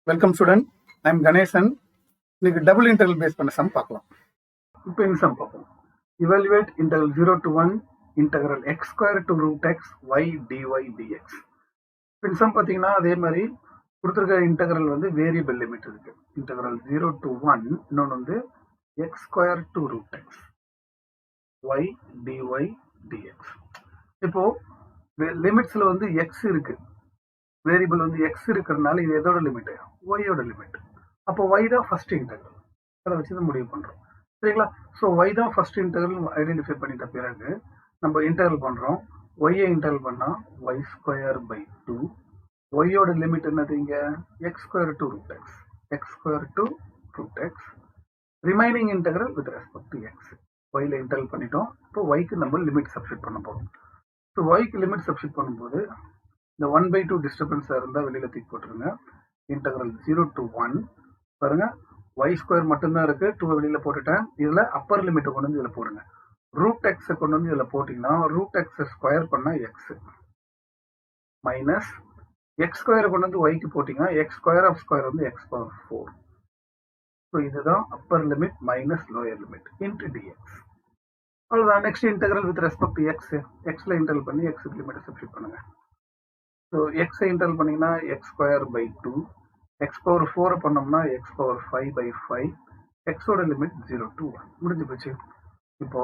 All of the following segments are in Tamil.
Welcome student, I am Ganesan. இன்னைக்கு டபுள் இன்டெகிரல் பேஸ் பண்ண சம் பார்க்கலாம். இப்போ இந்த சம் பார்ப்போம். Evaluate integral 0 to 1 integral x square to root x y dy dx. இப்போ இந்த சம் பார்த்தீங்கன்னா அதே மாதிரி கொடுத்துருக்க இன்டெகிரல் வந்து வேரியபிள் லிமிட் இருக்கு. இன்டெகிரல் 0 to 1, இன்னொன்று வந்து x square to root x y dy dx. இப்போ லிமிட்ஸ்ல வந்து x இருக்கு, வேரியபிள் வந்து x இருக்கிறதுனால இது எதோட லிமிட், ஒய்யோட லிமிட். அப்போ y தான் ஃபர்ஸ்ட் இன்டெகிரல், அதை வச்சு தான் முடிவு பண்றோம். சரிங்களா? ஸோ y தான் ஃபர்ஸ்ட் இன்டெகிரல் ஐடென்டிஃபை பண்ணிட்ட பிறகு நம்ம இன்டெகிரல் பண்றோம். y இன்டெகிரல் பண்ணா y ஸ்கொயர் பை 2. ஒய்யோட லிமிட் என்னது இங்க, X square to root X, X square to root X. Remaining integral with respect to X. ஒய்ல இன்டெகிரல் பண்ணிட்டோம். இப்போ ஒய்க்கு நம்ம லிமிட் சப்ஸ்டிட் பண்ண போறோம். ஸோ ஒய்க்கு லிமிட் சப்ஸ்டிட் பண்ணும்போது இந்த 1/2 டிஸ்டர்பன்ஸா இருந்தா வெளியில தூக்கி போட்டுருங்க. இன்டெகிரல் 0 to 1 பாருங்க, y ஸ்கொயர் மட்டும்தான் இருக்கு, 2 வெளியில போட்டுட்டேன். இதுல அப்பர் லிமிட் கொண்டு வந்து இதுல போடுங்க. ரூட் எக்ஸ் கொண்டு வந்து இதுல போட்டீங்கன்னா ரூட் எக்ஸ் ஸ்கொயர் பண்ணா எக்ஸ் மைனஸ் எக்ஸ் ஸ்கொயர் கொண்டு வந்து ஒய்க்கு போட்டீங்கன்னா எக்ஸ் ஸ்கொயர் ஆஃப் ஸ்கொயர் வந்து எக்ஸ் பவர் 4. ஸோ இதுதான் upper limit minus lower limit into DX. அவ்வளவுதான். Next integral with respect to X, எக்ஸ்ல இன்டெகிரல் பண்ணி எக்ஸுக்கு லிமிட் சப்ஸ்டிட் பண்ணுங்க. ஸோ எக்ஸை இன்டெகிரல் பண்ணீங்கன்னா X square by 2, X power 4 பண்ணோம்னா எக்ஸ் பவர் 5 பை 5, எக்ஸோட லிமிட் 0 to 1 முடிஞ்சு போச்சு. இப்போ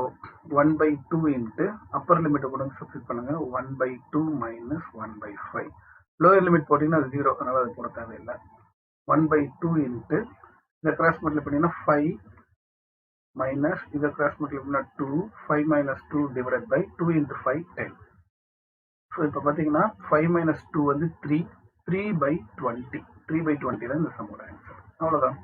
1/2 இன்ட்டு அப்பர் லிமிட்டை கூட சப்ஸ்டிட் பண்ணுங்க. 1/2 மைனஸ் 1/5. லோயர் லிமிட் போட்டீங்கன்னா அது 0, அதனால அது போட தேவையில்லை. 1/2 இன்ட்டு இந்த கிராஸ் மல்டிப்ளை பண்ணீங்கன்னா 5 மைனஸ் இதை கிராஸ் மல்டிப்ளை பண்ணா 2, 5 minus 2 divided by 2 into 5 10. So இப்போ பார்த்தீங்கன்னா 5 மைனஸ் 2 வந்து 3, 3/20. 3/20 தான் இந்த சம்மோட ஆன்சர். அவ்வளோதான்.